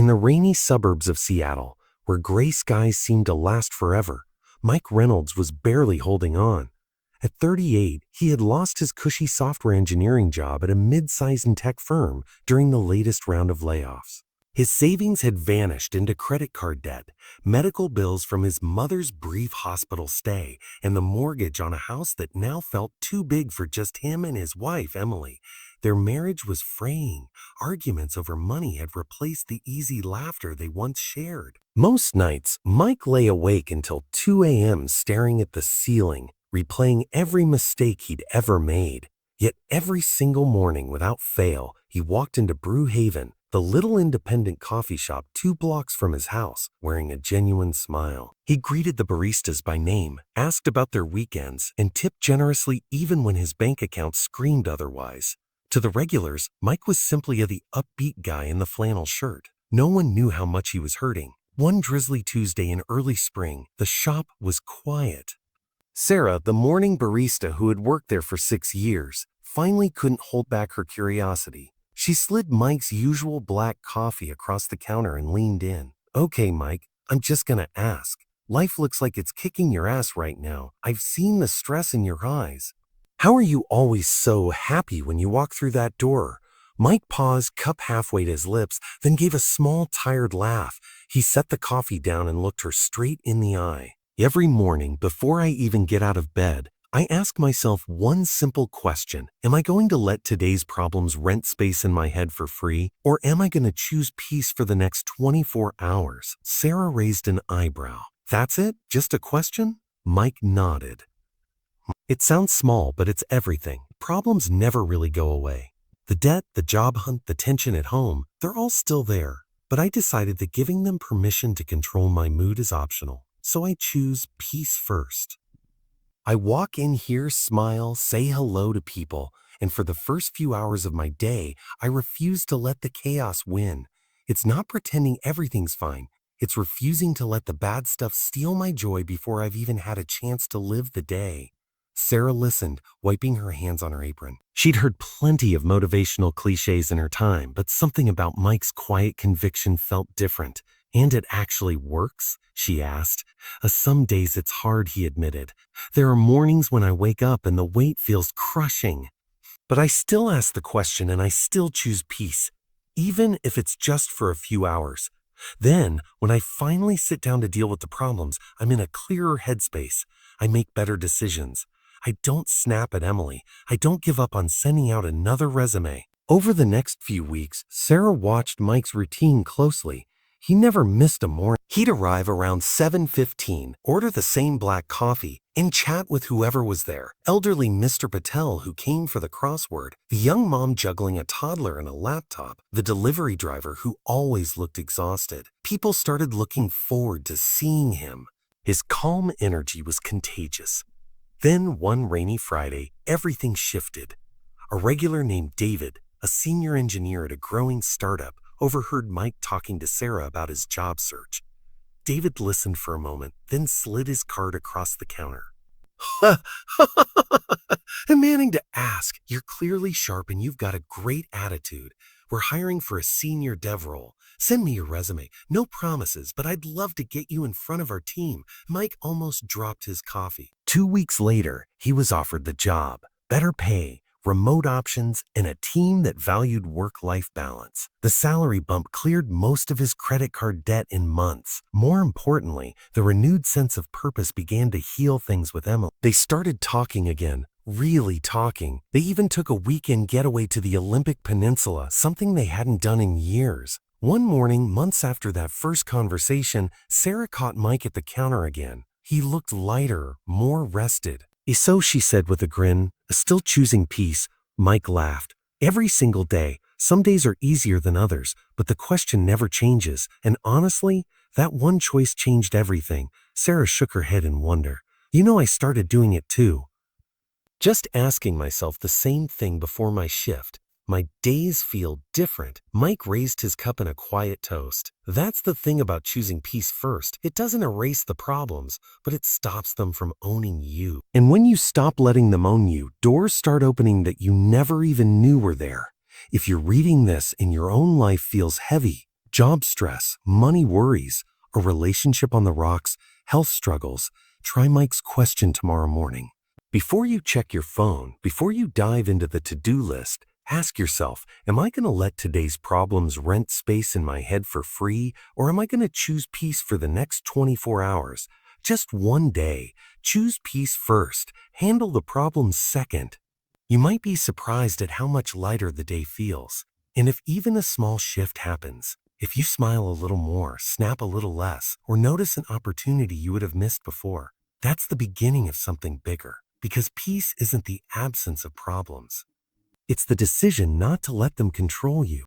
In the rainy suburbs of Seattle, where gray skies seemed to last forever, Mike Reynolds was barely holding on. At 38, he had lost his cushy software engineering job at a mid-sized tech firm during the latest round of layoffs. His savings had vanished into credit card debt, medical bills from his mother's brief hospital stay, and the mortgage on a house that now felt too big for just him and his wife, Emily. Their marriage was fraying. Arguments over money had replaced the easy laughter they once shared. Most nights, Mike lay awake until 2 a.m. staring at the ceiling, replaying every mistake he'd ever made. Yet every single morning, without fail, he walked into Brew Haven, the little independent coffee shop 2 blocks from his house, wearing a genuine smile. He greeted the baristas by name, asked about their weekends, and tipped generously even when his bank account screamed otherwise. To the regulars, Mike was simply the upbeat guy in the flannel shirt. No one knew how much he was hurting. One drizzly Tuesday in early spring, the shop was quiet. Sarah, the morning barista who had worked there for 6 years, finally couldn't hold back her curiosity. She slid Mike's usual black coffee across the counter and leaned in. "Okay, Mike, I'm just gonna ask. Life looks like it's kicking your ass right now. I've seen the stress in your eyes. How are you always so happy when you walk through that door?" Mike paused, cup halfway to his lips, then gave a small, tired laugh. He set the coffee down and looked her straight in the eye. "Every morning, before I even get out of bed, I ask myself one simple question. Am I going to let today's problems rent space in my head for free, or am I going to choose peace for the next 24 hours? Sarah raised an eyebrow. "That's it? Just a question?" Mike nodded. "It sounds small, but it's everything. Problems never really go away. The debt, the job hunt, the tension at home, they're all still there. But I decided that giving them permission to control my mood is optional. So I choose peace first. I walk in here, smile, say hello to people, and for the first few hours of my day, I refuse to let the chaos win. It's not pretending everything's fine. It's refusing to let the bad stuff steal my joy before I've even had a chance to live the day." Sarah listened, wiping her hands on her apron. She'd heard plenty of motivational cliches in her time, but something about Mike's quiet conviction felt different. "And it actually works?" she asked. Some days it's hard," he admitted. "There are mornings when I wake up and the weight feels crushing. But I still ask the question and I still choose peace, even if it's just for a few hours. Then, when I finally sit down to deal with the problems, I'm in a clearer headspace. I make better decisions. I don't snap at Emily. I don't give up on sending out another resume." Over the next few weeks, Sarah watched Mike's routine closely. He never missed a morning. He'd arrive around 7:15, order the same black coffee, and chat with whoever was there. Elderly Mr. Patel, who came for the crossword, the young mom juggling a toddler and a laptop, the delivery driver who always looked exhausted. People started looking forward to seeing him. His calm energy was contagious. Then one rainy Friday, everything shifted. A regular named David, a senior engineer at a growing startup, overheard Mike talking to Sarah about his job search. David listened for a moment, then slid his card across the counter. "I'm manning to ask. You're clearly sharp and you've got a great attitude. We're hiring for a senior dev role. Send me your resume. No promises, but I'd love to get you in front of our team." Mike almost dropped his coffee. 2 weeks later, he was offered the job. Better pay, remote options, and a team that valued work-life balance. The salary bump cleared most of his credit card debt in months. More importantly, the renewed sense of purpose began to heal things with Emily. They started talking again, really talking. They even took a weekend getaway to the Olympic Peninsula, something they hadn't done in years. One morning, months after that first conversation, Sarah caught Mike at the counter again. He looked lighter, more rested. "So," she said with a grin, "still choosing peace." Mike laughed. "Every single day. Some days are easier than others, but the question never changes. And honestly, that one choice changed everything." Sarah shook her head in wonder. I started doing it too. Just asking myself the same thing before my shift. My days feel different." Mike raised his cup in a quiet toast. "That's the thing about choosing peace first. It doesn't erase the problems, but it stops them from owning you. And when you stop letting them own you, doors start opening that you never even knew were there. If you're reading this and your own life feels heavy, Job stress, money worries, a relationship on the rocks, health struggles. Try Mike's question tomorrow morning. Before you check your phone, before you dive into the to-do list, ask yourself, am I going to let today's problems rent space in my head for free, or am I going to choose peace for the next 24 hours? Just one day. Choose peace first. Handle the problems second. You might be surprised at how much lighter the day feels. And if even a small shift happens, if you smile a little more, snap a little less, or notice an opportunity you would have missed before, that's the beginning of something bigger. Because peace isn't the absence of problems. It's the decision not to let them control you.